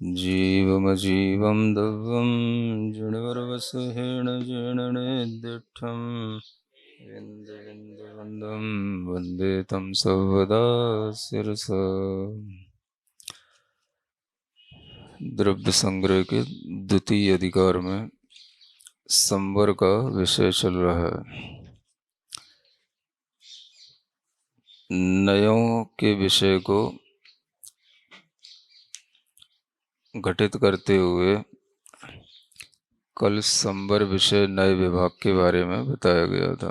जीवमजीवं दव्यं जडवर्वसहेण जीर्णनेदिष्ठं विन्दविन्दवन्दं वन्दे तं सर्वदा शिरसा। द्रव्य संग्रह के द्वितीय अधिकार में संवर का विषय चल रहा है। नयों के विषय को घटित करते हुए कल संवर विषय नए विभाग के बारे में बताया गया था।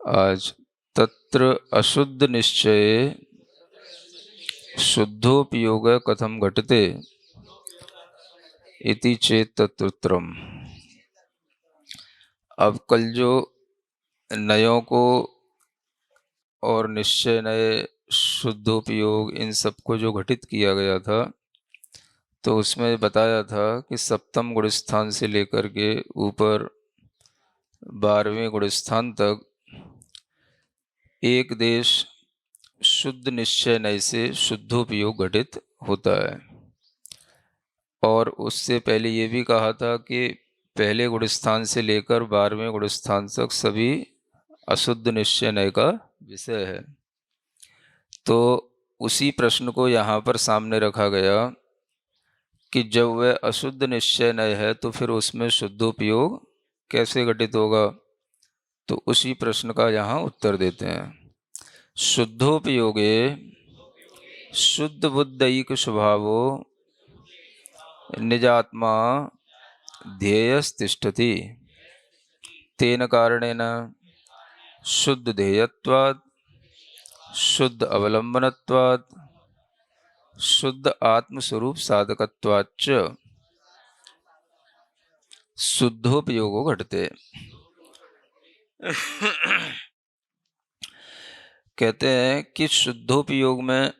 आज तत्र अशुद्ध निश्चये शुद्धोपयोग कथम घटते इति चेत तत्रोत्तरम। अब कल जो नयों को और निश्चय नए शुद्धोपयोग इन सबको जो घटित किया गया था, तो उसमें बताया था कि सप्तम गुण स्थान से लेकर के ऊपर 12वें गुण स्थान तक एक देश शुद्ध निश्चय नय से शुद्धोपयोग घटित होता है। और उससे पहले ये भी कहा था कि पहले गुण स्थान से लेकर 12वें गुण स्थान तक सभी अशुद्ध निश्चय नय का विषय है। तो उसी प्रश्न को यहाँ पर सामने रखा गया कि जब वह अशुद्ध निश्चय नय है तो फिर उसमें शुद्धोपयोग कैसे घटित होगा। तो उसी प्रश्न का यहाँ उत्तर देते हैं। शुद्धोपयोगे शुद्ध बुद्धैक स्वभावो निजात्मा ध्येयस्तिष्ठति तेन कारणेन शुद्ध ध्येयत्वात् शुद्ध अवलंबनत्वात् शुद्ध आत्मस्वरूप साधकत्वाच्च शुद्धोपयोगो घटते। कहते हैं कि शुद्धोपयोग में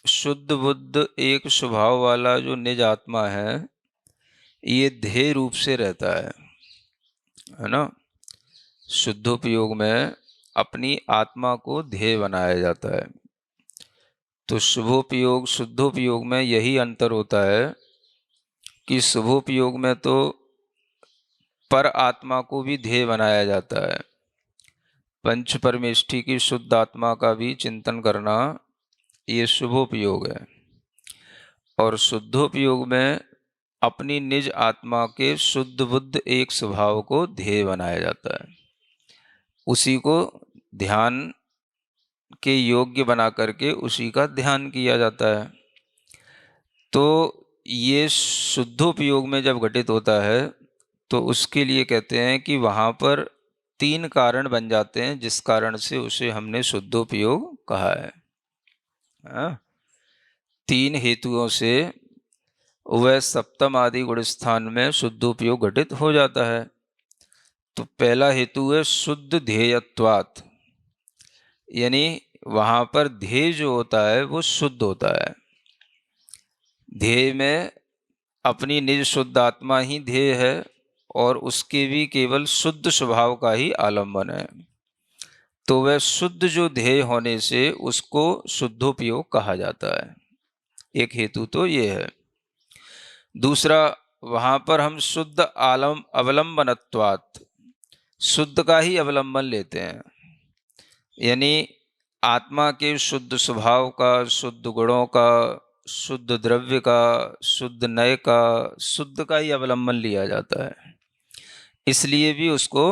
शुद्ध बुद्ध एक स्वभाव वाला जो निज आत्मा है, ये ध्येय रूप से रहता है ना। शुद्धोपयोग में अपनी आत्मा को ध्येय बनाया जाता है। तो शुभोपयोग शुद्धोपयोग में यही अंतर होता है कि शुभोपयोग में तो पर आत्मा को भी ध्येय बनाया जाता है। पंच परमेष्ठी की शुद्ध आत्मा का भी चिंतन करना ये शुभोपयोग है। और शुद्धोपयोग में अपनी निज आत्मा के शुद्ध बुद्ध एक स्वभाव को ध्येय बनाया जाता है। उसी को ध्यान के योग्य बना करके उसी का ध्यान किया जाता है। तो ये शुद्धोपयोग में जब घटित होता है तो उसके लिए कहते हैं कि वहाँ पर 3 कारण बन जाते हैं, जिस कारण से उसे हमने शुद्धोपयोग कहा है। 3 हेतुओं से वह सप्तम आदि गुण स्थान में शुद्धोपयोग घटित हो जाता है। तो पहला हेतु है शुद्ध ध्येयत्वात्, यानी वहाँ पर ध्येय जो होता है वो शुद्ध होता है। ध्येय में अपनी निज शुद्ध आत्मा ही ध्येय है और उसके भी केवल शुद्ध स्वभाव का ही आलंबन है। तो वह शुद्ध जो ध्येय होने से उसको शुद्धोपयोग कहा जाता है। एक हेतु तो ये है। दूसरा, वहाँ पर हम शुद्ध अवलंबनत्वात्, शुद्ध का ही अवलंबन लेते हैं, यानी आत्मा के शुद्ध स्वभाव का, शुद्ध गुणों का, शुद्ध द्रव्य का, शुद्ध नय का, शुद्ध का ही अवलंबन लिया जाता है। इसलिए भी उसको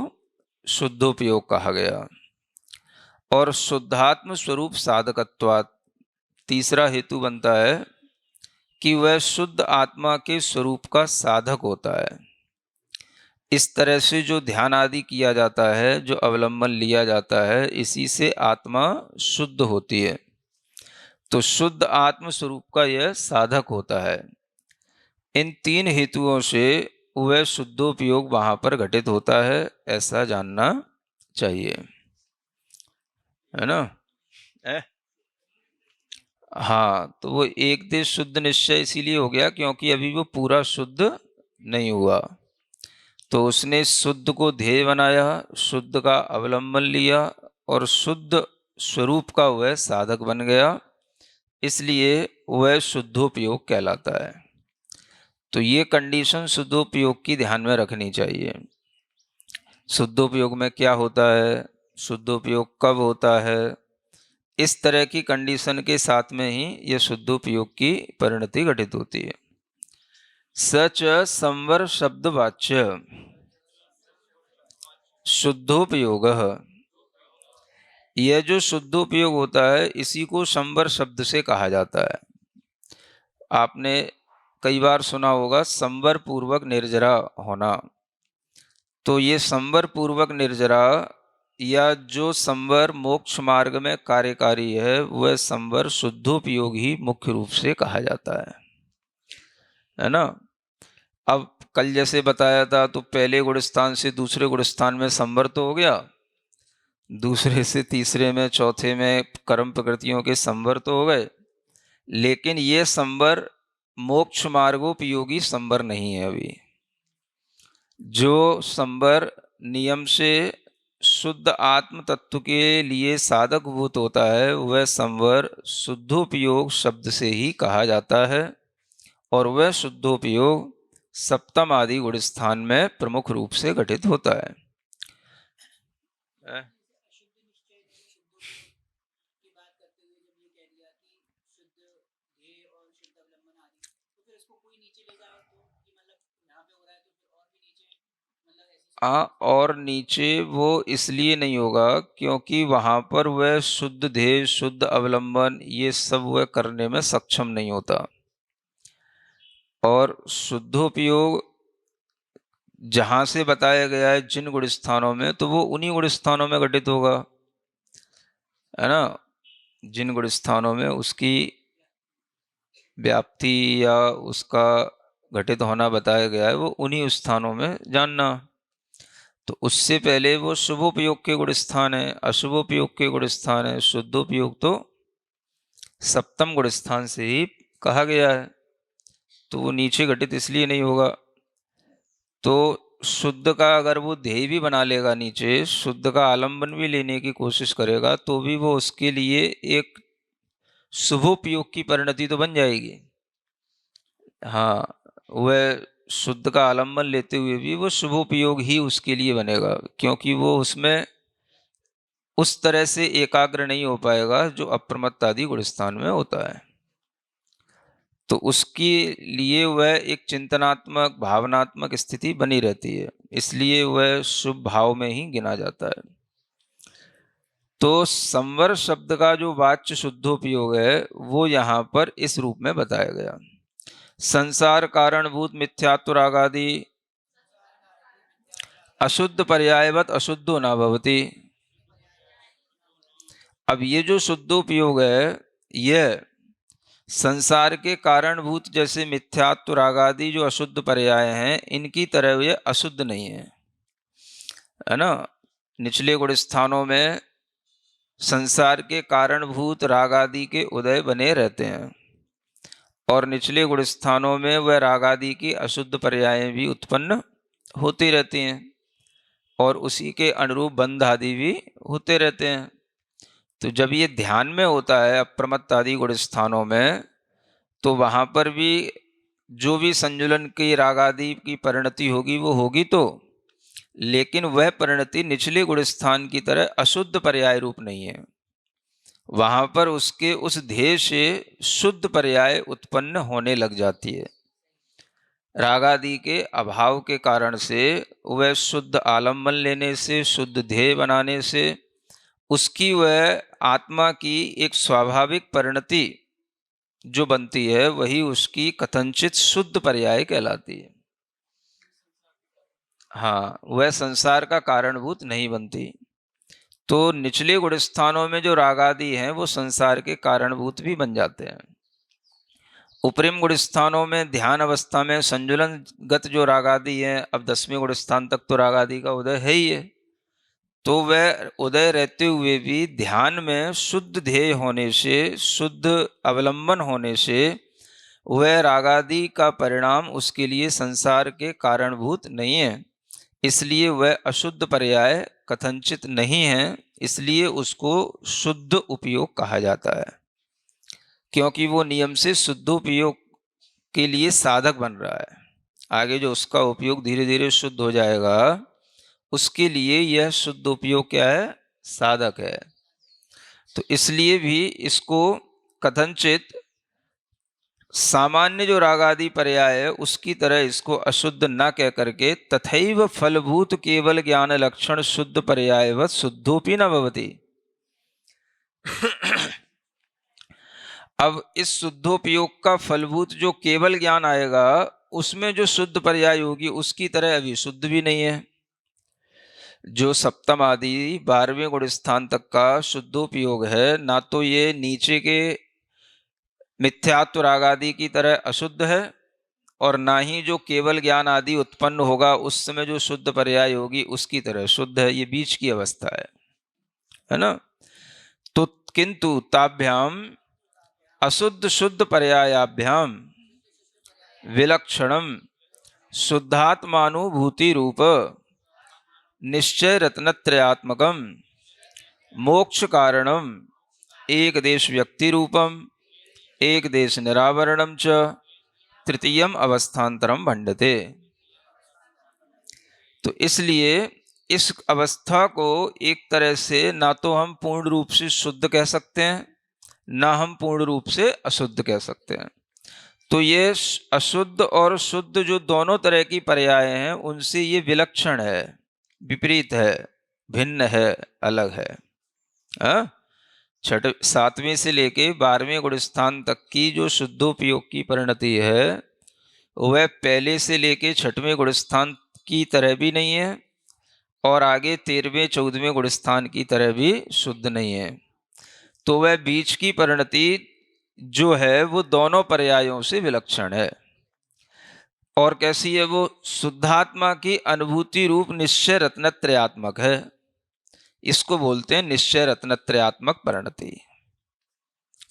शुद्धोपयोग कहा गया। और शुद्धात्म स्वरूप साधकत्वात्, तीसरा हेतु बनता है कि वह शुद्ध आत्मा के स्वरूप का साधक होता है। इस तरह से जो ध्यान आदि किया जाता है, जो अवलंबन लिया जाता है, इसी से आत्मा शुद्ध होती है। तो शुद्ध आत्म स्वरूप का यह साधक होता है। इन 3 हेतुओं से वह शुद्धोपयोग वहाँ पर घटित होता है, ऐसा जानना चाहिए, है ना। हाँ, तो वो एक देश शुद्ध निश्चय इसीलिए हो गया क्योंकि अभी वो पूरा शुद्ध नहीं हुआ। तो उसने शुद्ध को ध्येय बनाया, शुद्ध का अवलंबन लिया और शुद्ध स्वरूप का वह साधक बन गया। इसलिए वह शुद्धोपयोग कहलाता है। तो ये कंडीशन शुद्धोपयोग की ध्यान में रखनी चाहिए। शुद्धोपयोग में क्या होता है, शुद्धोपयोग कब होता है, इस तरह की कंडीशन के साथ में ही यह शुद्धोपयोग की परिणति घटित होती है। सच संवर शब्द वाच्य शुद्धोपयोग, यह जो शुद्धोपयोग होता है इसी को संवर शब्द से कहा जाता है। आपने कई बार सुना होगा संवर पूर्वक निर्जरा होना। तो ये संवर पूर्वक निर्जरा या जो संवर मोक्ष मार्ग में कार्यकारी है वह संवर शुद्धोपयोग ही मुख्य रूप से कहा जाता है ना। अब कल जैसे बताया था तो पहले गुणस्थान से दूसरे गुणस्थान में संवर तो हो गया, दूसरे से तीसरे में चौथे में कर्म प्रकृतियों के संवर तो हो गए, लेकिन ये संवर मोक्ष मार्गोपयोगी संवर नहीं है। अभी जो संवर नियम से शुद्ध आत्म तत्व के लिए साधक भूत होता है वह संवर शुद्धोपयोग शब्द से ही कहा जाता है, और वह शुद्धोपयोग सप्तम आदि गुण स्थान में प्रमुख रूप से घटित होता है। और नीचे वो इसलिए नहीं होगा क्योंकि वहाँ पर वह शुद्ध ध्येय, शुद्ध अवलंबन, ये सब वह करने में सक्षम नहीं होता। और शुद्धोपयोग जहाँ से बताया गया है जिन गुण स्थानों में, तो वो उन्हीं गुण स्थानों में घटित होगा, है ना। जिन गुण स्थानों में उसकी व्याप्ति या उसका घटित होना बताया गया है वो उन्हीं स्थानों में जानना। तो उससे पहले वो शुभोपयोग के गुण स्थान है, अशुभोपयोग के गुण स्थान है, शुद्धोपयोग तो सप्तम गुण स्थान से ही कहा गया है, तो वो नीचे घटित इसलिए नहीं होगा। तो शुद्ध का अगर वो ध्येय भी बना लेगा, नीचे शुद्ध का आलंबन भी लेने की कोशिश करेगा, तो भी वो उसके लिए एक शुभोपयोग की परिणति तो बन जाएगी। हाँ, वह शुद्ध का आलंबन लेते हुए भी वो शुभोपयोग ही उसके लिए बनेगा, क्योंकि वो उसमें उस तरह से एकाग्र नहीं हो पाएगा जो अप्रमत्त आदि गुण स्थान में होता है। तो उसके लिए वह एक चिंतनात्मक भावनात्मक स्थिति बनी रहती है, इसलिए वह शुभ भाव में ही गिना जाता है। तो संवर शब्द का जो वाच्य शुद्धोपयोग है वो यहाँ पर इस रूप में बताया गया। संसार कारणभूत मिथ्यात्व रागादि अशुद्ध पर्यायवत अशुद्धो न भवति। अब ये जो शुद्धोपयोग है यह संसार के कारणभूत जैसे मिथ्यात्व रागादि जो अशुद्ध पर्याय हैं इनकी तरह ये अशुद्ध नहीं है ना। निचले गुण स्थानों में संसार के कारणभूत रागादि के उदय बने रहते हैं, और निचले गुण स्थानों में वह रागादि की अशुद्ध पर्याय भी उत्पन्न होती रहती हैं, और उसी के अनुरूप बंध आदि भी होते रहते हैं। तो जब ये ध्यान में होता है अप्रमत्त आदि गुण स्थानों में, तो वहाँ पर भी जो भी संजुलन की रागादि की परिणति होगी वो होगी तो, लेकिन वह परिणति निचले गुण स्थान की तरह अशुद्ध पर्याय रूप नहीं है। वहाँ पर उसके उस ध्येय से शुद्ध पर्याय उत्पन्न होने लग जाती है। रागादि के अभाव के कारण से वह शुद्ध आलम्बन लेने से, शुद्ध ध्येय बनाने से उसकी वह आत्मा की एक स्वाभाविक परिणति जो बनती है वही उसकी कथनचित शुद्ध पर्याय कहलाती है। हाँ, वह संसार का कारणभूत नहीं बनती। तो निचले गुण स्थानों में जो रागादि हैं वो संसार के कारणभूत भी बन जाते हैं। उपरिम गुण स्थानों में ध्यान अवस्था में संजुलन गत जो रागादि है, अब 10वें गुण स्थान तक तो रागादि का उदय है ही है, तो वह उदय रहते हुए भी ध्यान में शुद्ध ध्येय होने से, शुद्ध अवलंबन होने से वह रागादि का परिणाम उसके लिए संसार के कारणभूत नहीं है, इसलिए वह अशुद्ध पर्याय कथनचित नहीं है, इसलिए उसको शुद्ध उपयोग कहा जाता है। क्योंकि वो नियम से शुद्धोपयोग के लिए साधक बन रहा है। आगे जो उसका उपयोग धीरे धीरे शुद्ध हो जाएगा, उसके लिए यह शुद्ध उपयोग क्या है? साधक है। तो इसलिए भी इसको कथनचित सामान्य जो राग आदि पर्याय है उसकी तरह इसको अशुद्ध न कह करके तथैव फलभूत केवल ज्ञान लक्षण शुद्ध पर्यायवत शुद्धोपि न भवति। अब इस शुद्धोपयोग का फलभूत जो केवल ज्ञान आएगा उसमें जो शुद्ध पर्याय होगी उसकी तरह अभी शुद्ध भी नहीं है। जो सप्तम आदि 12वें गुण स्थान तक का शुद्धोपयोग है, ना तो ये नीचे के मिथ्यात्व राग आदि की तरह अशुद्ध है और ना ही जो केवल ज्ञान आदि उत्पन्न होगा उस समय जो शुद्ध पर्याय होगी उसकी तरह शुद्ध है। ये बीच की अवस्था है ना। तो किंतु ताभ्याम अशुद्ध शुद्ध पर्यायाभ्याम विलक्षणम शुद्धात्मानुभूति रूप निश्चय रत्नत्रयात्मकम मोक्ष कारणम एक देश व्यक्ति रूपम एक देश निरावरणम च तृतीयम अवस्थान्तरम भंडते। तो इसलिए इस अवस्था को एक तरह से ना तो हम पूर्ण रूप से शुद्ध कह सकते हैं, ना हम पूर्ण रूप से अशुद्ध कह सकते हैं। तो ये अशुद्ध और शुद्ध जो दोनों तरह की पर्याय हैं उनसे ये विलक्षण है, विपरीत है, भिन्न है, अलग है। 7वें से लेके 12वें गुण स्थान तक की जो शुद्धोपयोग की परिणति है वह पहले से लेके 6वें गुण स्थान की तरह भी नहीं है और आगे 13वें 14वें गुण स्थान की तरह भी शुद्ध नहीं है। तो वह बीच की परिणति जो है वो दोनों पर्यायों से विलक्षण है। और कैसी है वो? शुद्धात्मा की अनुभूति रूप निश्चय रत्नत्रयात्मक है। इसको बोलते हैं निश्चय रत्नत्रयात्मक परिणति।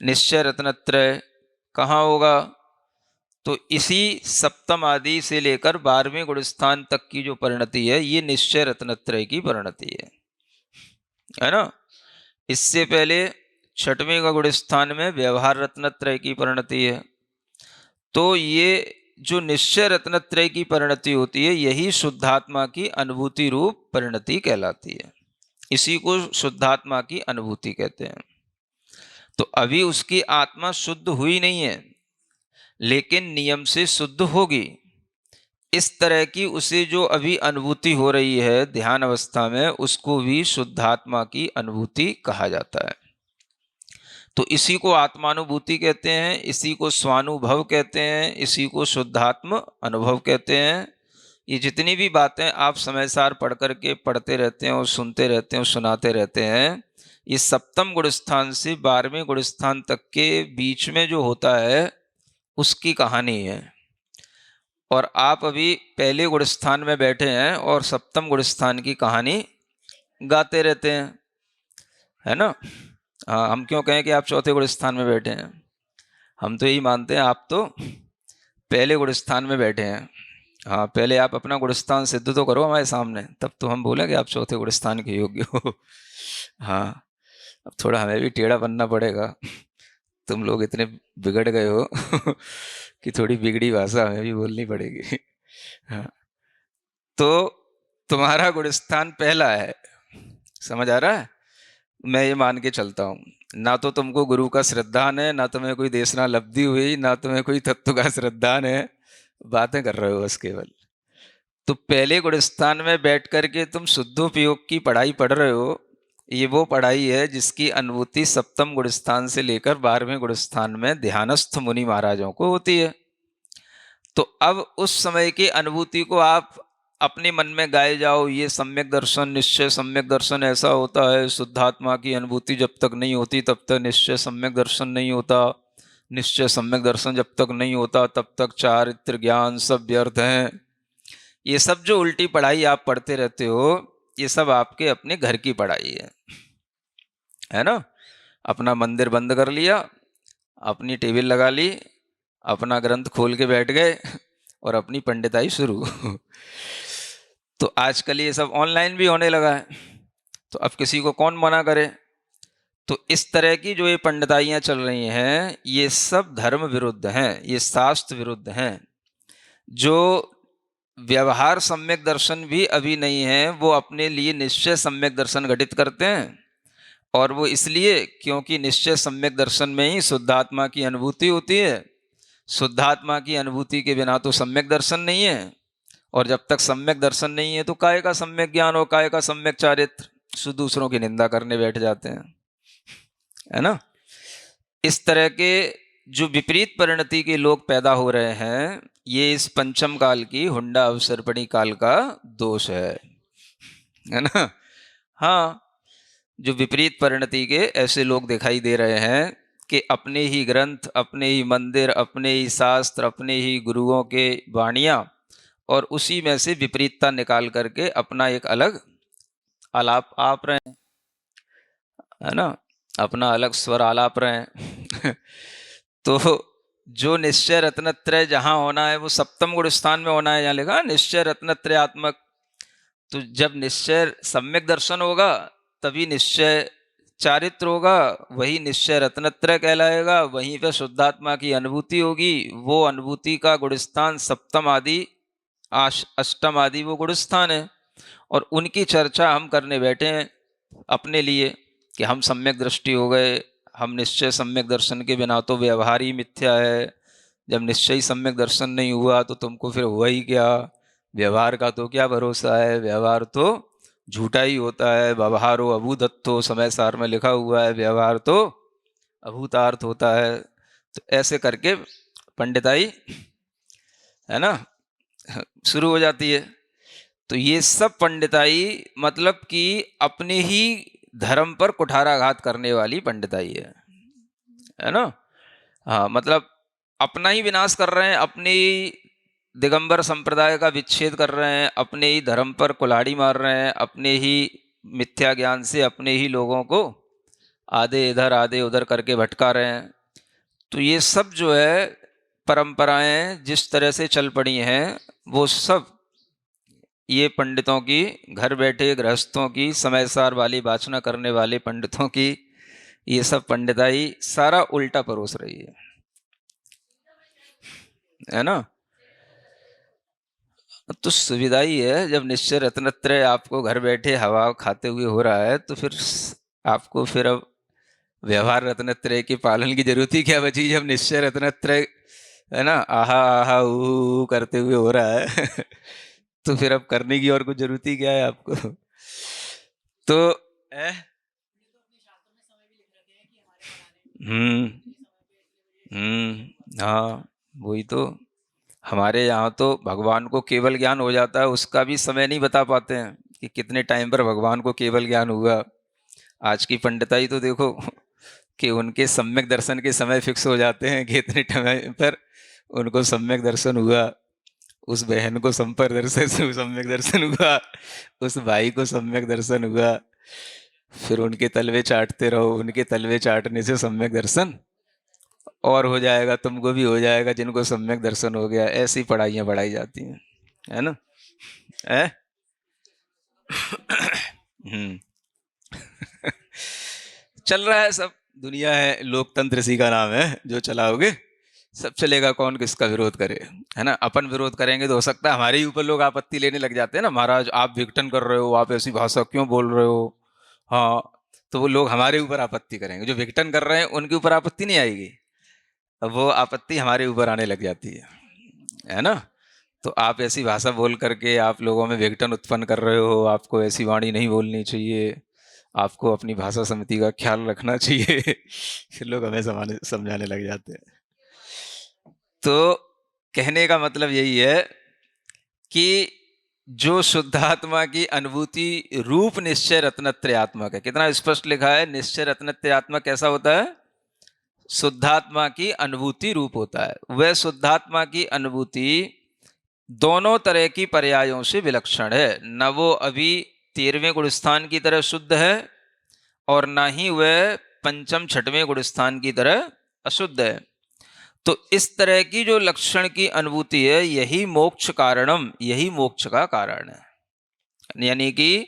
निश्चय रत्नत्रय कहाँ होगा? तो इसी सप्तम आदि से लेकर 12वें गुण स्थान तक की जो परिणति है ये निश्चय रत्नत्रय की परिणति है ना। इससे पहले 6वें का गुण स्थान में व्यवहार रत्नत्रय की परिणति है। तो ये जो निश्चय रत्नत्रय की परिणति होती है यही शुद्धात्मा की अनुभूति रूप परिणति कहलाती है। इसी को शुद्धात्मा की अनुभूति कहते हैं। तो अभी उसकी आत्मा शुद्ध हुई नहीं है लेकिन नियम से शुद्ध होगी। इस तरह की उसे जो अभी अनुभूति हो रही है ध्यान अवस्था में उसको भी शुद्धात्मा की अनुभूति कहा जाता है। तो इसी को आत्मानुभूति कहते हैं, इसी को स्वानुभव कहते हैं, इसी को शुद्धात्म अनुभव कहते हैं। ये जितनी भी बातें आप समय सार पढ़ करके पढ़ते रहते हैं और सुनते रहते हैं और सुनाते रहते हैं, ये सप्तम गुण स्थान से 12वें गुण स्थान तक के बीच में जो होता है उसकी कहानी है। और आप अभी पहले गुण स्थान में बैठे हैं और सप्तम गुण स्थान की कहानी गाते रहते हैं, है ना। हाँ, हम क्यों कहें कि आप चौथे गुण स्थान में बैठे हैं? हम तो यही मानते हैं आप तो पहले गुण स्थान में बैठे हैं। हाँ, पहले आप अपना गुण स्थान सिद्ध तो करो हमारे सामने, तब तो हम बोलें कि आप चौथे गुण स्थान के योग्य हो। हाँ, अब थोड़ा हमें भी टेढ़ा बनना पड़ेगा। तुम लोग इतने बिगड़ गए हो कि थोड़ी बिगड़ी भाषा हमें भी बोलनी पड़ेगी। हाँ, तो तुम्हारा गुण स्थान पहला है, समझ आ रहा है? मैं ये मान के चलता हूँ, ना तो तुमको गुरु का श्रद्धान है, ना तुम्हें कोई देशना लब्धि हुई, ना तुम्हें कोई तत्व का श्रद्धान है, बातें कर रहे हो बस केवल। तो पहले गुण स्थान में बैठ करके तुम शुद्धोपयोग की पढ़ाई पढ़ रहे हो। ये वो पढ़ाई है जिसकी अनुभूति सप्तम गुण स्थान से लेकर 12वें गुण स्थान में ध्यानस्थ मुनि महाराजों को होती है। तो अब उस समय की अनुभूति को आप अपने मन में गाए जाओ, ये सम्यक दर्शन, निश्चय सम्यक दर्शन ऐसा होता है। शुद्धात्मा की अनुभूति जब तक नहीं होती तब तक निश्चय सम्यक दर्शन नहीं होता। निश्चय सम्यक दर्शन जब तक नहीं होता तब तक चारित्र ज्ञान सब व्यर्थ हैं। ये सब जो उल्टी पढ़ाई आप पढ़ते रहते हो ये सब आपके अपने घर की पढ़ाई है ना। अपना मंदिर बंद कर लिया, अपनी टेबल लगा ली, अपना ग्रंथ खोल के बैठ गए और अपनी पंडिताई शुरू। तो आजकल ये सब ऑनलाइन भी होने लगा है, तो अब किसी को कौन मना करे। तो इस तरह की जो ये पंडिताइयाँ चल रही हैं, ये सब धर्म विरुद्ध हैं, ये शास्त्र विरुद्ध हैं। जो व्यवहार सम्यक दर्शन भी अभी नहीं है, वो अपने लिए निश्चय सम्यक दर्शन घटित करते हैं। और वो इसलिए क्योंकि निश्चय सम्यक दर्शन में ही शुद्धात्मा की अनुभूति होती है। शुद्धात्मा की अनुभूति के बिना तो सम्यक दर्शन नहीं है, और जब तक सम्यक दर्शन नहीं है तो काय का सम्यक ज्ञान और काय का सम्यक चारित्र, सो दूसरों की निंदा करने बैठ जाते हैं, है ना। इस तरह के जो विपरीत परिणति के लोग पैदा हो रहे हैं, ये इस पंचम काल की हुंडा अवसर्पणी काल का दोष है ना। हाँ, जो विपरीत परिणति के ऐसे लोग दिखाई दे रहे हैं कि अपने ही ग्रंथ, अपने ही मंदिर, अपने ही शास्त्र, अपने ही गुरुओं के वाणियाँ, और उसी में से विपरीतता निकाल करके अपना एक अलग आलाप आप रहे हैं, है ना, अपना अलग स्वर आलाप रहे हैं तो जो निश्चय रत्नत्रय जहाँ होना है वो सप्तम गुण स्थान में होना है, यहाँ लिखा निश्चय रत्नत्रयात्मक। तो जब निश्चय सम्यक दर्शन होगा तभी निश्चय चारित्र होगा, वही निश्चय रत्नत्रय कहलाएगा, वहीं पे शुद्धात्मा की अनुभूति होगी। वो अनुभूति का गुणस्थान सप्तम आदि अष्टम आदि वो गुणस्थान है, और उनकी चर्चा हम करने बैठे हैं अपने लिए कि हम सम्यक दृष्टि हो गए, हम निश्चय सम्यक दर्शन के बिना तो व्यवहार ही मिथ्या है। जब निश्चय सम्यक दर्शन नहीं हुआ तो तुमको फिर हुआ ही क्या, व्यवहार का तो क्या भरोसा है, व्यवहार तो झूठा ही होता है। व्यवहारो अभूतत्तो, समय सार में लिखा हुआ है, व्यवहार तो अभूतार्थ होता है। तो ऐसे करके पंडिताई, है ना, शुरू हो जाती है। तो ये सब पंडिताई मतलब कि अपने ही धर्म पर कुठाराघात करने वाली पंडिताई है ना। हाँ, मतलब अपना ही विनाश कर रहे हैं, अपने ही दिगंबर संप्रदाय का विच्छेद कर रहे हैं, अपने ही धर्म पर कुल्हाड़ी मार रहे हैं, अपने ही मिथ्या ज्ञान से अपने ही लोगों को आधे इधर आधे उधर करके भटका रहे हैं। तो ये सब जो है परंपराएं जिस तरह से चल पड़ी हैं, वो सब ये पंडितों की, घर बैठे गृहस्थों की, समय सार वाली वाचना करने वाले पंडितों की, ये सब पंडिताई सारा उल्टा परोस रही है ना। तो सुविधा ही है, जब निश्चय रत्नत्रय आपको घर बैठे हवा खाते हुए हो रहा है, तो फिर आपको फिर अब व्यवहार रत्नत्रय के पालन की जरूरत ही क्या बची, जब निश्चय रत्नत्रय, है ना, आहा आहा ऊ करते हुए हो रहा है तो फिर अब करने की और कुछ जरूरत ही क्या है आपको। तो हाँ, वही तो। हमारे यहाँ तो भगवान को केवल ज्ञान हो जाता है, उसका भी समय नहीं बता पाते हैं कि कितने टाइम पर भगवान को केवल ज्ञान हुआ। आज की पंडिताई तो देखो कि उनके सम्यक दर्शन के समय फिक्स हो जाते हैं कि इतने टाइम पर उनको सम्यक दर्शन हुआ, उस बहन को सम्यक दर्शन हुआ, उस भाई को सम्यक दर्शन हुआ, फिर उनके तलवे चाटते रहो, उनके तलवे चाटने से सम्यक दर्शन और हो जाएगा, तुमको भी हो जाएगा, जिनको सम्यक दर्शन हो गया। ऐसी पढ़ाइयाँ पढ़ाई जाती हैं, है ना। है चल रहा है सब, दुनिया है, लोकतंत्र इसी का नाम है, जो चलाओगे सब चलेगा, कौन किसका विरोध करे, है ना। अपन विरोध करेंगे तो हो सकता है हमारे ही ऊपर लोग आपत्ति लेने लग जाते हैं ना, महाराज आप विघटन कर रहे हो, आप ऐसी भाषा क्यों बोल रहे हो। हाँ, तो वो लोग हमारे ऊपर आपत्ति करेंगे, जो विघटन कर रहे हैं उनके ऊपर आपत्ति नहीं आएगी, वो आपत्ति हमारे ऊपर आने लग जाती है ना। तो आप ऐसी भाषा बोल करके आप लोगों में विघटन उत्पन्न कर रहे हो, आपको ऐसी वाणी नहीं बोलनी चाहिए, आपको अपनी भाषा समिति का ख्याल रखना चाहिए फिर लोग हमें समझाने लग जाते हैं। तो कहने का मतलब यही है कि जो शुद्धात्मा की अनुभूति रूप निश्चय रत्नत्रयात्मक है, कितना स्पष्ट लिखा है, निश्चय रत्नत्रयात्मक कैसा होता है, शुद्धात्मा की अनुभूति रूप होता है। वह शुद्धात्मा की अनुभूति दोनों तरह की पर्यायों से विलक्षण है, न वो अभी 13वें गुणस्थान की तरह शुद्ध है और न ही वह पंचम छठवें गुणस्थान की तरह अशुद्ध है। तो इस तरह की जो लक्षण की अनुभूति है, यही मोक्ष कारणम, यही मोक्ष का कारण है। यानी कि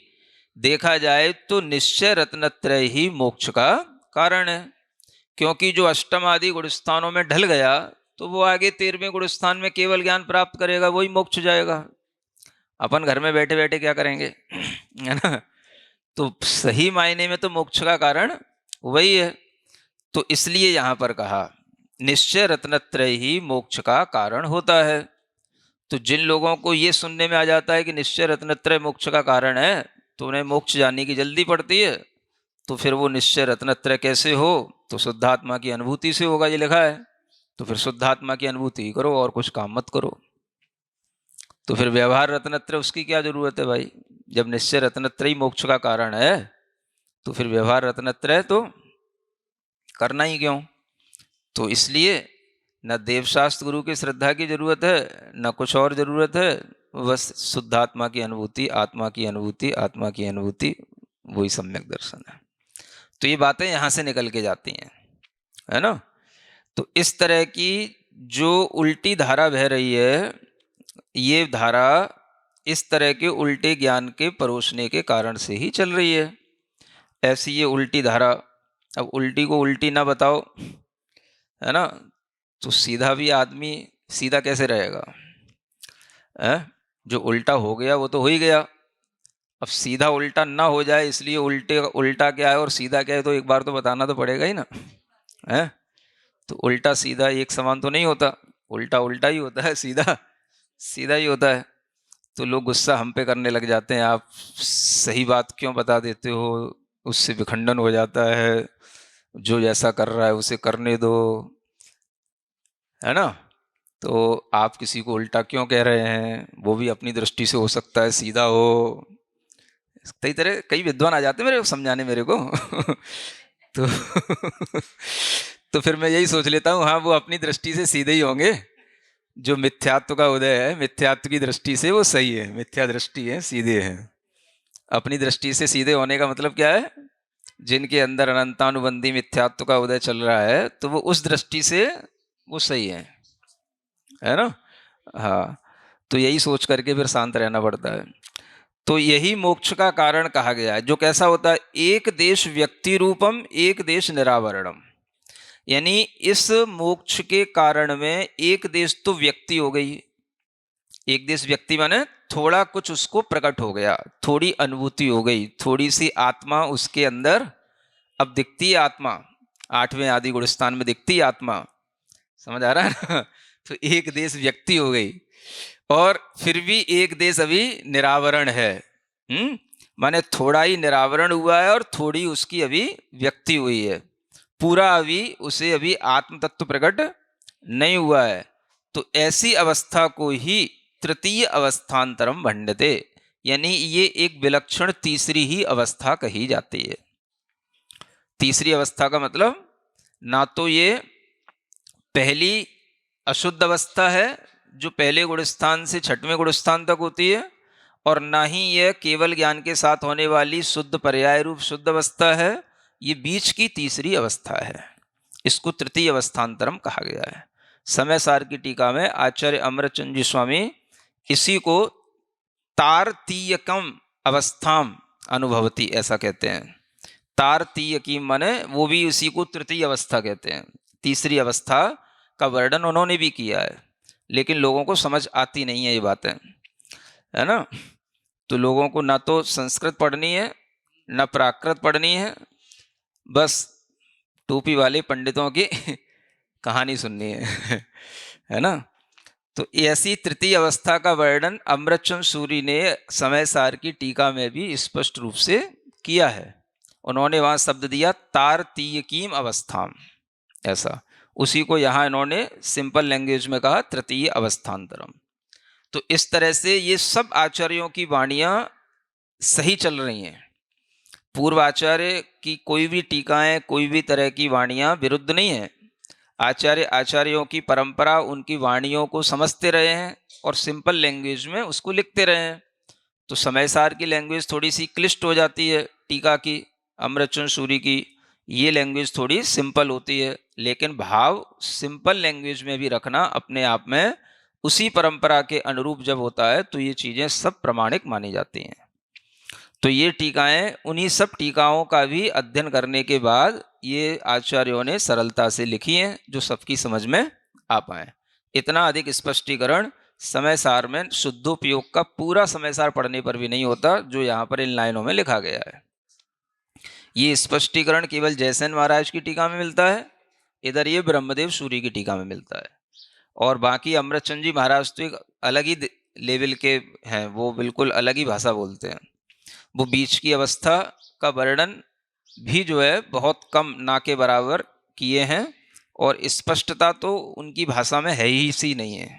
देखा जाए तो निश्चय रत्नत्रय ही मोक्ष का कारण है, क्योंकि जो अष्टम आदि गुण स्थानों में ढल गया तो वो आगे 13वें गुण स्थान में केवल ज्ञान प्राप्त करेगा, वही मोक्ष जाएगा। अपन घर में बैठे बैठे क्या करेंगे है ना। तो सही मायने में तो मोक्ष का कारण वही है। तो इसलिए यहां पर कहा निश्चय रत्नत्रय ही मोक्ष का कारण होता है। तो जिन लोगों को ये सुनने में आ जाता है कि निश्चय रत्नत्रय मोक्ष का कारण है, तो उन्हें मोक्ष जानने की जल्दी पड़ती है। तो फिर वो निश्चय रत्नत्रय कैसे हो, तो शुद्धात्मा की अनुभूति से होगा, ये लिखा है। तो फिर शुद्धात्मा की अनुभूति करो और कुछ काम मत करो। तो फिर व्यवहार रत्नत्रय उसकी क्या जरूरत है भाई, जब निश्चय रत्नत्रय ही मोक्ष का कारण है तो फिर व्यवहार रत्नत्रय तो करना ही क्यों। तो इसलिए न देवशास्त्र गुरु की श्रद्धा की जरूरत है, न कुछ और जरूरत है, बस शुद्धात्मा की अनुभूति, आत्मा की अनुभूति, आत्मा की अनुभूति, वही सम्यक दर्शन है। तो ये बातें यहां से निकल के जाती हैं, है ना। तो इस तरह की जो उल्टी धारा बह रही है, ये धारा इस तरह के उल्टे ज्ञान के परोसने के कारण से ही चल रही है। ऐसी ये उल्टी धारा, अब उल्टी को उल्टी ना बताओ, है ना, तो सीधा भी आदमी सीधा कैसे रहेगा है? जो उल्टा हो गया वो तो हो ही गया। अब सीधा उल्टा ना हो जाए, इसलिए उल्टे उल्टा क्या है और सीधा क्या है तो एक बार तो बताना तो पड़ेगा ही ना, है। तो उल्टा सीधा एक समान तो नहीं होता, उल्टा उल्टा ही होता है, सीधा सीधा ही होता है। तो लोग गुस्सा हम पे करने लग जाते हैं, आप सही बात क्यों बता देते हो, उससे विखंडन हो जाता है, जो जैसा कर रहा है उसे करने दो, है ना। तो आप किसी को उल्टा क्यों कह रहे हैं, वो भी अपनी दृष्टि से हो सकता है सीधा हो। कई तरह कई विद्वान आ जाते हैं मेरे को समझाने मेरे को तो तो फिर मैं यही सोच लेता हूँ, हाँ वो अपनी दृष्टि से सीधे ही होंगे। जो मिथ्यात्व का उदय है, मिथ्यात्व की दृष्टि से वो सही है, मिथ्या दृष्टि है, सीधे है। अपनी दृष्टि से सीधे होने का मतलब क्या है, जिनके अंदर अनंतानुबंधी मिथ्यात्व का उदय चल रहा है तो वो उस दृष्टि से वो सही है ना। हाँ, तो यही सोच करके फिर शांत रहना पड़ता है। तो यही मोक्ष का कारण कहा गया है, जो कैसा होता है, एक देश व्यक्ति रूपम एक देश निरावरणम। यानी इस मोक्ष के कारण में एक देश तो व्यक्ति हो गई, एक देश व्यक्ति माने थोड़ा कुछ उसको प्रकट हो गया, थोड़ी अनुभूति हो गई, थोड़ी सी आत्मा उसके अंदर अब दिखती है आत्मा, 8वें आदि गुण स्थान में दिखती है आत्मा, समझ आ रहा है ना। तो एक देश व्यक्ति हो गई, और फिर भी एक देश अभी निरावरण है। माने थोड़ा ही निरावरण हुआ है और थोड़ी उसकी अभी व्यक्ति हुई है, पूरा अभी उसे अभी आत्म तत्व प्रकट नहीं हुआ है। तो ऐसी अवस्था को ही तृतीय अवस्थांतरम भंडते, यानी ये एक विलक्षण तीसरी ही अवस्था कही जाती है। तीसरी अवस्था का मतलब ना तो ये पहली अशुद्ध अवस्था है जो पहले गुण स्थान से 6वें गुण स्थान तक होती है, और ना ही यह केवल ज्ञान के साथ होने वाली शुद्ध पर्याय रूप शुद्ध अवस्था है, ये बीच की तीसरी अवस्था है। इसको तृतीय अवस्थांतरम कहा गया है। समय सार की टीका में आचार्य अमरचंद जी स्वामी इसी को तारतीयकम अवस्थाम अनुभवती ऐसा कहते हैं। तारतीयकी माने वो भी उसी को तृतीय अवस्था कहते हैं। तीसरी अवस्था का वर्णन उन्होंने भी किया है, लेकिन लोगों को समझ आती नहीं है ये बातें, है ना। तो लोगों को ना तो संस्कृत पढ़नी है ना प्राकृत पढ़नी है, बस टोपी वाले पंडितों की कहानी सुननी है ना। तो ऐसी तृतीय अवस्था का वर्णन अमृतचंद सूरी ने समय सार की टीका में भी स्पष्ट रूप से किया है। उन्होंने वहां शब्द दिया तारतीयकीम अवस्थाम, ऐसा, उसी को यहाँ इन्होंने सिंपल लैंग्वेज में कहा तृतीय अवस्थांतरम। तो इस तरह से ये सब आचार्यों की वाणियां सही चल रही हैं। पूर्व आचार्य की कोई भी टीकाएं, कोई भी तरह की वाणियां विरुद्ध नहीं है। आचार्यों की परंपरा उनकी वाणियों को समझते रहे हैं और सिंपल लैंग्वेज में उसको लिखते रहे हैं। तो समय सार की लैंग्वेज थोड़ी सी क्लिष्ट हो जाती है, टीका की, अमृतचंद सूरी की ये लैंग्वेज थोड़ी सिंपल होती है, लेकिन भाव सिंपल लैंग्वेज में भी रखना अपने आप में उसी परंपरा के अनुरूप जब होता है तो ये चीज़ें सब प्रमाणिक मानी जाती हैं। तो ये टीकाएं, उन्हीं सब टीकाओं का भी अध्ययन करने के बाद ये आचार्यों ने सरलता से लिखी हैं, जो सबकी समझ में आ पाए। इतना अधिक स्पष्टीकरण समय सार में शुद्धोपयोग का पूरा समय सार पढ़ने पर भी नहीं होता, जो यहाँ पर इन लाइनों में लिखा गया है। ये स्पष्टीकरण केवल जयसेन महाराज की टीका में मिलता है, इधर ये ब्रह्मदेव सूरी की टीका में मिलता है, और बाकी अमृतचंद जी महाराज तो एक अलग ही लेवल के हैं, वो बिल्कुल अलग ही भाषा बोलते हैं। वो बीच की अवस्था का वर्णन भी जो है बहुत कम, ना के बराबर किए हैं, और स्पष्टता तो उनकी भाषा में है ही सी नहीं है,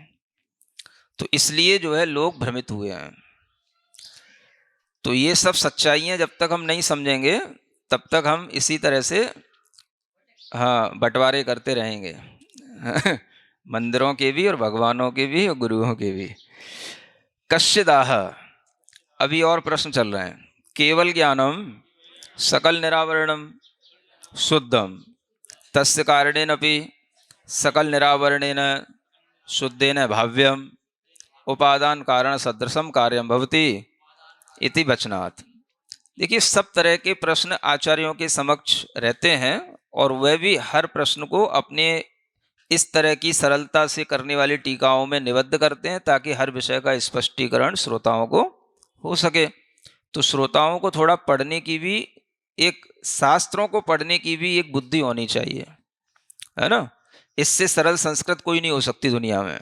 तो इसलिए जो है लोग भ्रमित हुए हैं। तो ये सब सच्चाइयाँ जब तक हम नहीं समझेंगे तब तक हम इसी तरह से बंटवारे करते रहेंगे मंदिरों के भी और भगवानों के भी और गुरुओं के भी। कश्यदाह, अभी और प्रश्न चल रहे हैं। केवल ज्ञानम सकल निरावरणम शुद्धम तस्य कारणेनपि सकल निरावरणेन शुद्धेन भाव्यम उपादान कारण सदृशम कार्यम भवति इति वचनात्। देखिए, सब तरह के प्रश्न आचार्यों के समक्ष रहते हैं, और वह भी हर प्रश्न को अपने इस तरह की सरलता से करने वाली टीकाओं में निबद्ध करते हैं, ताकि हर विषय का स्पष्टीकरण श्रोताओं को हो सके। तो श्रोताओं को थोड़ा पढ़ने की भी, एक शास्त्रों को पढ़ने की भी एक बुद्धि होनी चाहिए, है ना। इससे सरल संस्कृत कोई नहीं हो सकती दुनिया में,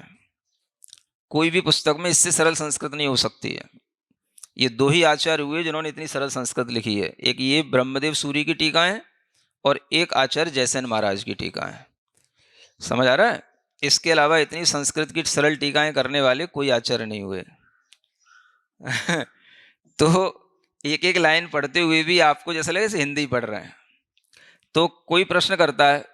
कोई भी पुस्तक में इससे सरल संस्कृत नहीं हो सकती है। ये दो ही आचार्य हुए जिन्होंने इतनी सरल संस्कृत लिखी है, एक ये ब्रह्मदेव सूरी की टीका है, और एक आचार्य जयसेन महाराज की टीका है। समझ आ रहा है? इसके अलावा इतनी संस्कृत की सरल टीकाएं करने वाले कोई आचार्य नहीं हुए तो एक एक लाइन पढ़ते हुए भी आपको जैसा लगे जैसे हिंदी पढ़ रहे हैं। तो कोई प्रश्न करता है,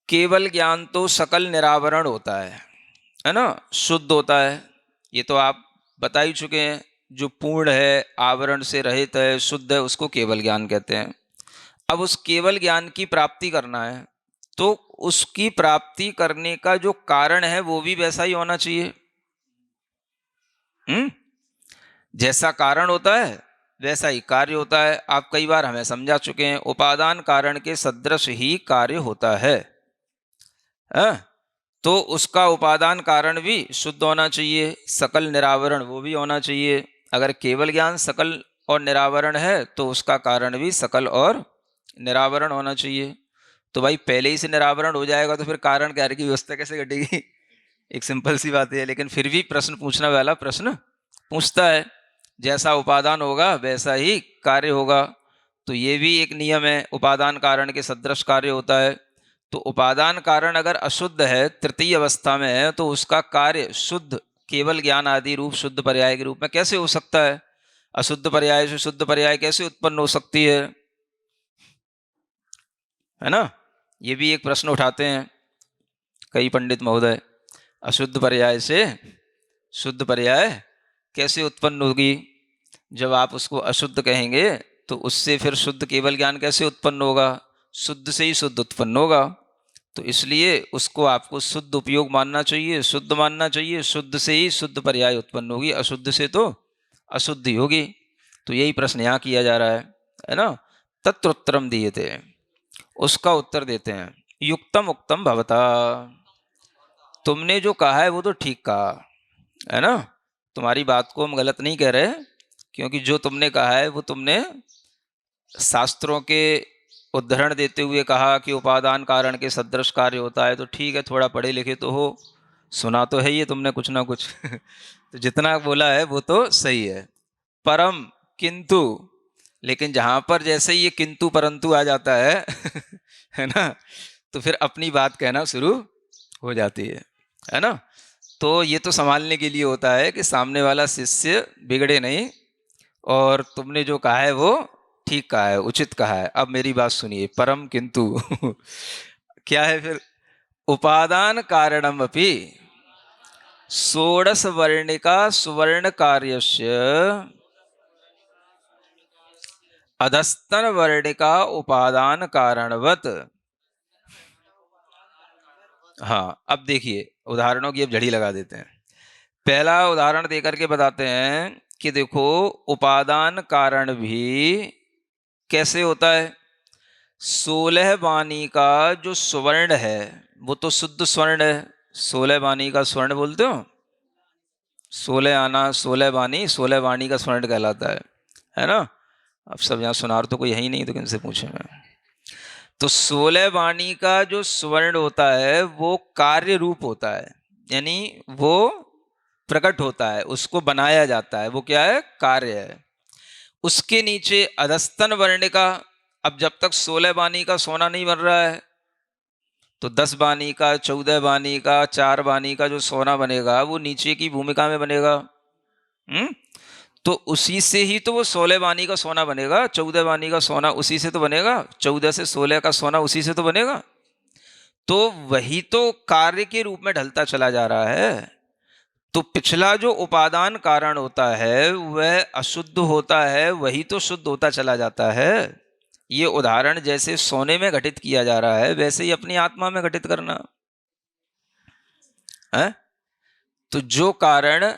केवल ज्ञान तो सकल निरावरण होता है ना, शुद्ध होता है, ये तो आप बता ही चुके हैं। जो पूर्ण है, आवरण से रहित है, शुद्ध है, उसको केवल ज्ञान कहते हैं। अब उस केवल ज्ञान की प्राप्ति करना है, तो उसकी प्राप्ति करने का जो कारण है वो भी वैसा ही होना चाहिए। जैसा कारण होता है वैसा ही कार्य होता है। आप कई बार हमें समझा चुके हैं, उपादान कारण के सदृश ही कार्य होता है। तो उसका उपादान कारण भी शुद्ध होना चाहिए, सकल निरावरण वो भी होना चाहिए। अगर केवल ज्ञान सकल और निरावरण है तो उसका कारण भी सकल और निरावरण होना चाहिए। तो भाई पहले ही से निरावरण हो जाएगा तो फिर कारण कार्य की व्यवस्था कैसे घटेगी? एक सिंपल सी बात है, लेकिन फिर भी प्रश्न पूछने वाला प्रश्न पूछता है, जैसा उपादान होगा वैसा ही कार्य होगा। तो ये भी एक नियम है, उपादान कारण के सदृश कार्य होता है। तो उपादान कारण अगर अशुद्ध है, तृतीय अवस्था में है, तो उसका कार्य शुद्ध केवल ज्ञान आदि रूप शुद्ध पर्याय के रूप में कैसे हो सकता है? अशुद्ध पर्याय से शुद्ध पर्याय कैसे उत्पन्न हो सकती है ना? ये भी एक प्रश्न उठाते हैं कई पंडित महोदय, अशुद्ध पर्याय से शुद्ध पर्याय कैसे उत्पन्न होगी? जब आप उसको अशुद्ध कहेंगे तो उससे फिर शुद्ध केवल ज्ञान कैसे उत्पन्न होगा? शुद्ध से ही शुद्ध उत्पन्न होगा। तो इसलिए उसको आपको शुद्ध उपयोग मानना चाहिए, शुद्ध मानना चाहिए। शुद्ध से ही शुद्ध पर्याय उत्पन्न होगी, अशुद्ध से तो अशुद्धि होगी। तो यही प्रश्न यहाँ किया जा रहा है ना। तत्रोत्तरम दीयते, उसका उत्तर देते हैं, युक्तम उक्तम भवता, तुमने जो कहा है वो तो ठीक कहा है ना, तुम्हारी बात को हम गलत नहीं कह रहे, क्योंकि जो तुमने कहा है वो तुमने शास्त्रों के उदाहरण देते हुए कहा कि उपादान कारण के सदृश कार्य होता है। तो ठीक है, थोड़ा पढ़े लिखे तो हो, सुना तो है ये तुमने कुछ ना कुछ तो जितना बोला है वो तो सही है। परम किंतु, लेकिन जहां पर जैसे ही ये किंतु परंतु आ जाता है है ना, तो फिर अपनी बात कहना शुरू हो जाती है ना। तो ये तो संभालने के लिए होता है कि सामने वाला शिष्य बिगड़े नहीं, और तुमने जो कहा है वो ठीक कहा है, उचित कहा है। अब मेरी बात सुनिए, परम किंतु क्या है फिर? उपादान कारणम अपि षोडश वर्णिका सुवर्ण कार्यस्य अधस्तन वर्णिका उपादान कारणवत। हाँ, अब देखिए उदाहरणों की अब झड़ी लगा देते हैं। पहला उदाहरण देकर के बताते हैं कि देखो उपादान कारण भी कैसे होता है। 16 वाणी का जो स्वर्ण है वो तो शुद्ध स्वर्ण है। 16 वाणी का स्वर्ण बोलते हो, 16 आना 16 वाणी, 16 वाणी का स्वर्ण कहलाता है ना। अब सब यहाँ सुनार तो कोई है ही नहीं, तो किनसे पूछे मैं। तो 16 वाणी का जो स्वर्ण होता है वो कार्य रूप होता है, यानी वो प्रकट होता है, उसको बनाया जाता है, वो क्या है, कार्य है। उसके नीचे अधस्तन वर्ण का, अब जब तक 16 वाणी का सोना नहीं बन रहा है तो 10 वाणी का, 14 वाणी का, 4 वाणी का जो सोना बनेगा वो नीचे की भूमिका में बनेगा। तो उसी से ही तो वो 16 वाणी का सोना बनेगा, 14 वाणी का सोना उसी से तो बनेगा, 14 से 16 का सोना उसी से तो बनेगा। तो वही तो कार्य के रूप में ढलता चला जा रहा है। तो पिछला जो उपादान कारण होता है वह अशुद्ध होता है, वही तो शुद्ध होता चला जाता है। ये उदाहरण जैसे सोने में घटित किया जा रहा है वैसे ही अपनी आत्मा में घटित करना है। तो जो कारण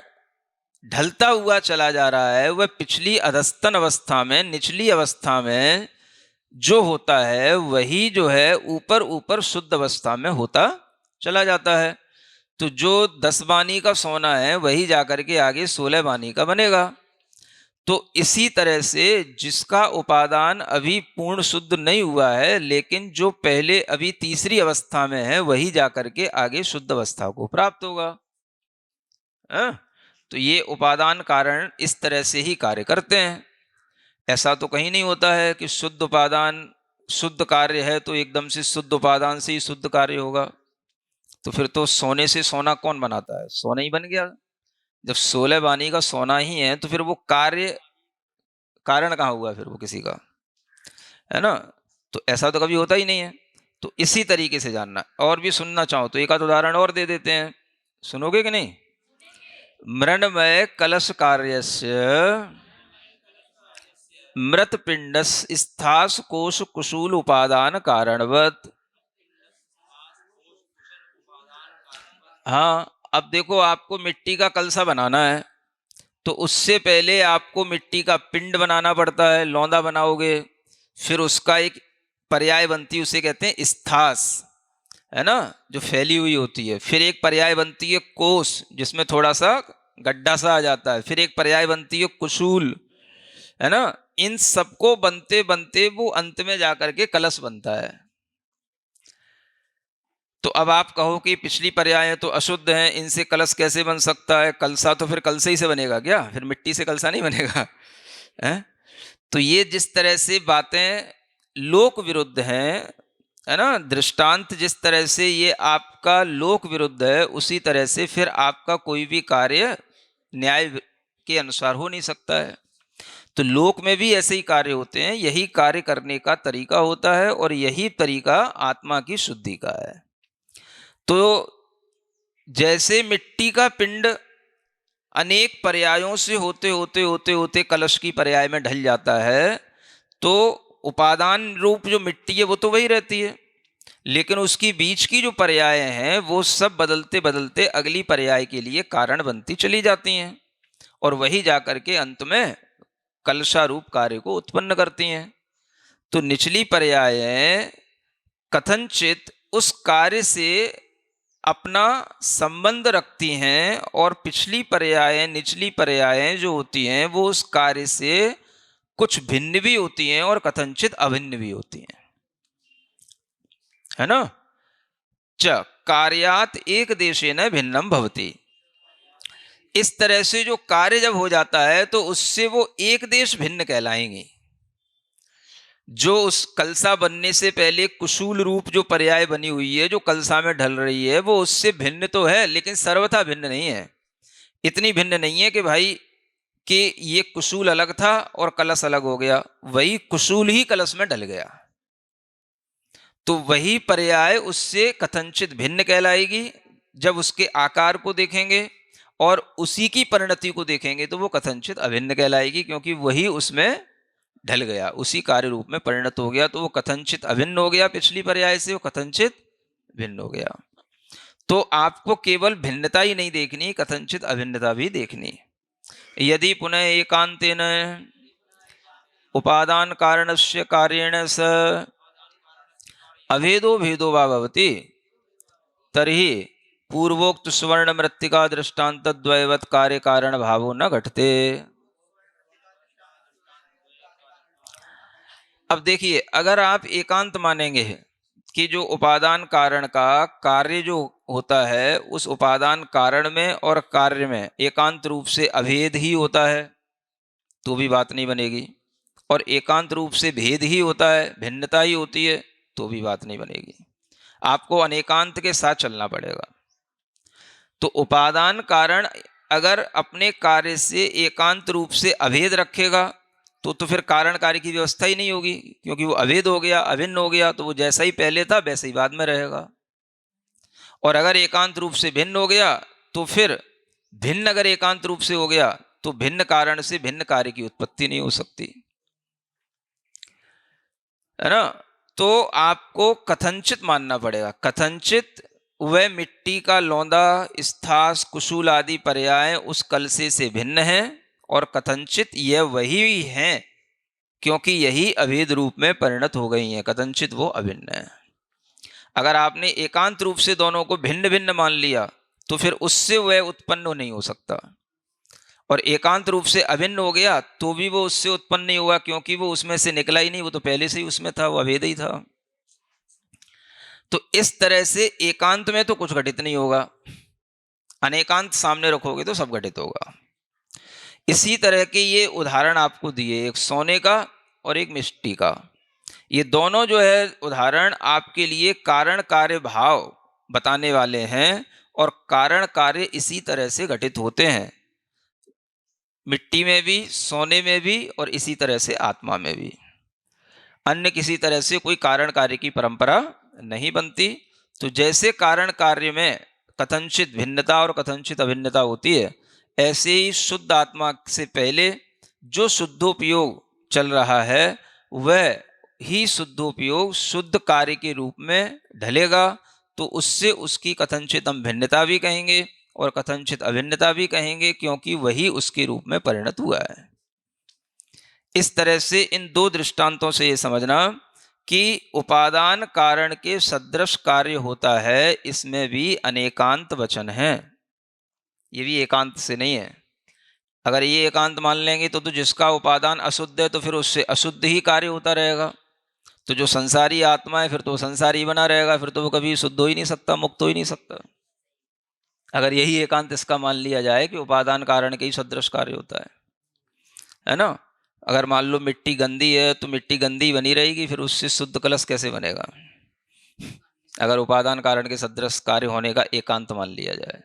ढलता हुआ चला जा रहा है वह पिछली अधस्तन अवस्था में, निचली अवस्था में जो होता है वही जो है ऊपर ऊपर शुद्ध अवस्था में होता चला जाता है। तो जो 10 वाणी का सोना है वही जाकर के आगे 16 वाणी का बनेगा। तो इसी तरह से जिसका उपादान अभी पूर्ण शुद्ध नहीं हुआ है लेकिन जो पहले अभी तीसरी अवस्था में है वही जाकर के आगे शुद्ध अवस्था को प्राप्त होगा। तो ये उपादान कारण इस तरह से ही कार्य करते हैं। ऐसा तो कहीं नहीं होता है कि शुद्ध उपादान शुद्ध कार्य है तो एकदम से शुद्ध उपादान से ही शुद्ध कार्य होगा। तो फिर तो सोने से सोना कौन बनाता है, सोना ही बन गया। जब 16 वाणी का सोना ही है तो फिर वो कार्य कारण कहाँ हुआ फिर वो किसी का, है ना। तो ऐसा तो कभी होता ही नहीं है। तो इसी तरीके से जानना। और भी सुनना चाहो तो एक आध उदाहरण और दे देते हैं, सुनोगे कि नहीं। मृण्मय कलश कार्यस्य मृत पिंडस स्थास कोश कुशूल उपादान कारणवत। हाँ, अब देखो आपको मिट्टी का कलसा बनाना है तो उससे पहले आपको मिट्टी का पिंड बनाना पड़ता है, लौंदा बनाओगे, फिर उसका एक पर्याय बनती है, उसे कहते हैं स्थास, है ना, जो फैली हुई होती है। फिर एक पर्याय बनती है कोस, जिसमें थोड़ा सा गड्ढा सा आ जाता है। फिर एक पर्याय बनती है कुशूल, है ना। इन सबको बनते बनते वो अंत में जाकर के कलश बनता है। तो अब आप कहो कि पिछली पर्याय तो अशुद्ध हैं, इनसे कलश कैसे बन सकता है। कलसा तो फिर कलसे ही से बनेगा क्या, फिर मिट्टी से कलसा नहीं बनेगा है? तो ये जिस तरह से बातें लोक विरुद्ध हैं, है ना, दृष्टांत जिस तरह से ये आपका लोक विरुद्ध है उसी तरह से फिर आपका कोई भी कार्य न्याय के अनुसार हो नहीं सकता है। तो लोक में भी ऐसे ही कार्य होते हैं, यही कार्य करने का तरीका होता है और यही तरीका आत्मा की शुद्धि का है। तो जैसे मिट्टी का पिंड अनेक पर्यायों से होते होते होते होते कलश की पर्याय में ढल जाता है, तो उपादान रूप जो मिट्टी है वो तो वही रहती है, लेकिन उसकी बीच की जो पर्याय हैं वो सब बदलते बदलते अगली पर्याय के लिए कारण बनती चली जाती हैं और वही जाकर के अंत में कलशा रूप कार्य को उत्पन्न करती हैं। तो निचली पर्यायें कथनचित उस कार्य से अपना संबंध रखती हैं और पिछली पर्यायें, निचली पर्यायें जो होती हैं वो उस कार्य से कुछ भिन्न भी होती हैं और कथनचित अभिन्न भी होती हैं, है ना। च कार्यात एक देशेन भिन्नम भवति। इस तरह से जो कार्य जब हो जाता है तो उससे वो एक देश भिन्न कहलाएंगे। जो उस कलसा बनने से पहले कुशूल रूप जो पर्याय बनी हुई है, जो कलसा में ढल रही है, वो उससे भिन्न तो है लेकिन सर्वथा भिन्न नहीं है। इतनी भिन्न नहीं है कि भाई कि ये कुशूल अलग था और कलश अलग हो गया, वही कुशूल ही कलश में ढल गया। तो वही पर्याय उससे कथनचित भिन्न कहलाएगी जब उसके आकार को देखेंगे, और उसी की परिणति को देखेंगे तो वो कथनचित अभिन्न कहलाएगी, क्योंकि वही उसमें ढल गया, उसी कार्य रूप में परिणत हो गया। तो वो कथनचित अभिन्न हो गया, पिछली पर्याय से वो कथनचित भिन्न हो गया। तो आपको केवल भिन्नता ही नहीं देखनी, कथनचित अभिन्नता भी देखनी। यदि पुनः एकांतेन उपादान कारणस्य कार्येण स अभेदो भेदो वा भवति तर्हि पूर्वोक्त सुवर्ण मृत्तिका दृष्टांत द्वयवत कार्य कारण भावो न घटते। अब देखिए, अगर आप एकांत मानेंगे कि जो उपादान कारण का कार्य जो होता है उस उपादान कारण में और कार्य में एकांत रूप से अभेद ही होता है तो भी बात नहीं बनेगी, और एकांत रूप से भेद ही होता है, भिन्नता ही होती है, तो भी बात नहीं बनेगी। आपको अनेकांत के साथ चलना पड़ेगा। तो उपादान कारण अगर अपने कार्य से एकांत रूप से अभेद रखेगा तो फिर कारण कार्य की व्यवस्था ही नहीं होगी, क्योंकि वो अभेद हो गया, अभिन्न हो गया, तो वो जैसा ही पहले था वैसे ही बाद में रहेगा। और अगर एकांत रूप से भिन्न हो गया तो फिर भिन्न अगर एकांत रूप से हो गया तो भिन्न कारण से भिन्न कार्य की उत्पत्ति नहीं हो सकती, है ना। तो आपको कथनचित मानना पड़ेगा। कथनचित वह मिट्टी का लौंदा, स्थास, कुशूल आदि पर्याय उस कलसे से भिन्न है, और कथनचित यह वही हैं क्योंकि यही अभेद रूप में परिणत हो गई हैं। कथनचित वो अभिन्न है। अगर आपने एकांत रूप से दोनों को भिन्न भिन्न मान लिया तो फिर उससे वह उत्पन्न नहीं हो सकता, और एकांत रूप से अभिन्न हो गया तो भी वो उससे उत्पन्न नहीं हुआ, क्योंकि वो उसमें से निकला ही नहीं, वो तो पहले से ही उसमें था, वो अभेद ही था। तो इस तरह से एकांत में तो कुछ घटित नहीं होगा, अनेकांत सामने रखोगे तो सब घटित होगा। इसी तरह के ये उदाहरण आपको दिए, एक सोने का और एक मिट्टी का। ये दोनों जो है उदाहरण आपके लिए कारण कार्य भाव बताने वाले हैं, और कारण कार्य इसी तरह से घटित होते हैं, मिट्टी में भी, सोने में भी, और इसी तरह से आत्मा में भी। अन्य किसी तरह से कोई कारण कार्य की परंपरा नहीं बनती। तो जैसे कारण कार्य में कथनचित भिन्नता और कथनचित अभिन्नता होती है, ऐसे ही शुद्ध आत्मा से पहले जो शुद्धोपयोग चल रहा है वह ही शुद्धोपयोग शुद्ध कार्य के रूप में ढलेगा, तो उससे उसकी कथनचित हम भिन्नता भी कहेंगे और कथनचित अभिन्नता भी कहेंगे, क्योंकि वही उसके रूप में परिणत हुआ है। इस तरह से इन दो दृष्टांतों से ये समझना कि उपादान कारण के सदृश कार्य होता है, इसमें भी अनेकांत वचन है, ये भी एकांत से नहीं है। अगर ये एकांत मान लेंगे तो जिसका उपादान अशुद्ध है तो फिर उससे अशुद्ध ही कार्य होता रहेगा। तो जो संसारी आत्मा है फिर तो संसारी बना रहेगा, फिर तो वो कभी शुद्ध हो ही नहीं सकता, मुक्त हो ही नहीं सकता। अगर यही एकांत इसका मान लिया जाए कि उपादान कारण के ही सदृश कार्य होता है ना। अगर मान लो मिट्टी गंदी है तो मिट्टी गंदी बनी रहेगी, फिर उससे शुद्ध कलश कैसे बनेगा, अगर उपादान कारण के सदृश कार्य होने का एकांत मान लिया जाए।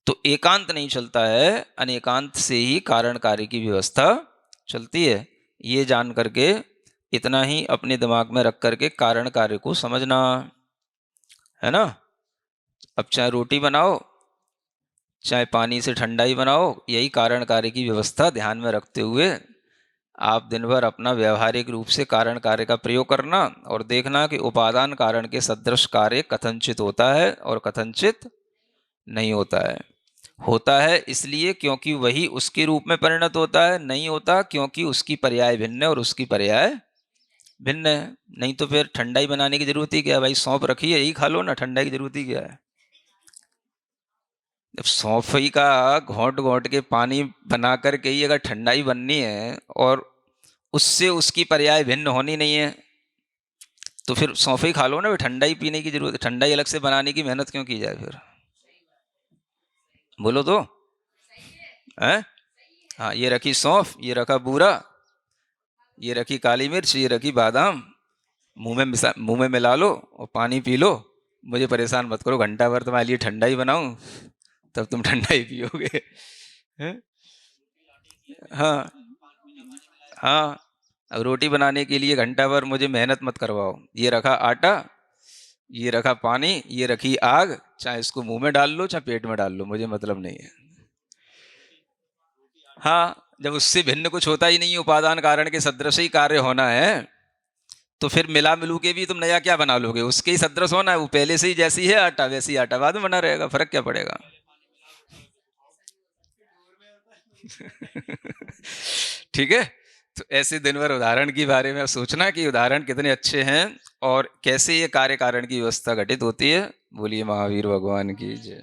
तो एकांत नहीं चलता है, अनेकांत से ही कारण कार्य की व्यवस्था चलती है। ये जान करके इतना ही अपने दिमाग में रख करके कारण कार्य को समझना, है ना। अब चाहे रोटी बनाओ चाहे पानी से ठंडाई बनाओ, यही कारण कार्य की व्यवस्था ध्यान में रखते हुए आप दिन भर अपना व्यवहारिक रूप से कारण कार्य का प्रयोग करना, और देखना कि उपादान कारण के सदृश कार्य कथनचित होता है और कथनचित नहीं होता है। होता है इसलिए क्योंकि वही उसके रूप में परिणत होता है, नहीं होता क्योंकि उसकी पर्याय भिन्न है और उसकी पर्याय भिन्न है। नहीं तो फिर ठंडाई बनाने की जरूरत ही क्या है भाई, सौंफ रखी है, यही खा लो ना, ठंडाई की जरूरत ही क्या है। जब सौंफ ही का घोंट घोंट के पानी बना करके ही अगर ठंडाई बननी है और उससे उसकी पर्याय भिन्न होनी नहीं है, तो फिर सौंफ ही खा लो ना, ठंडाई पीने की जरूरत, ठंडाई अलग से बनाने की मेहनत क्यों की जाए फिर, बोलो तो है। हाँ, ये रखी सौंफ, ये रखा बूरा, ये रखी काली मिर्च, ये रखी बादाम, मुंह में मिला लो और पानी पी लो, मुझे परेशान मत करो, घंटा भर तुम्हारे लिए ठंडा ही बनाऊं तब तुम ठंडा ही पियोगे। हाँ हाँ, अब रोटी बनाने के लिए घंटा भर मुझे मेहनत मत करवाओ। ये रखा आटा, ये रखा पानी, ये रखी आग, चाहे इसको मुंह में डाल लो चाहे पेट में डाल लो, मुझे मतलब नहीं है। हाँ, जब उससे भिन्न कुछ होता ही नहीं है, उपादान कारण के सदृश ही कार्य होना है, तो फिर मिला मिलू के भी तुम नया क्या बना लोगे, उसके ही सदृश होना है। वो पहले से ही जैसी है आटा वैसी आटा बाद में बना रहेगा, फर्क क्या पड़ेगा। ठीक है। तो ऐसे दिन भर उदाहरण के बारे में सोचना कि उदाहरण कितने अच्छे हैं और कैसे ये कार्य कारण की व्यवस्था घटित होती है। बोलिए महावीर भगवान की जय।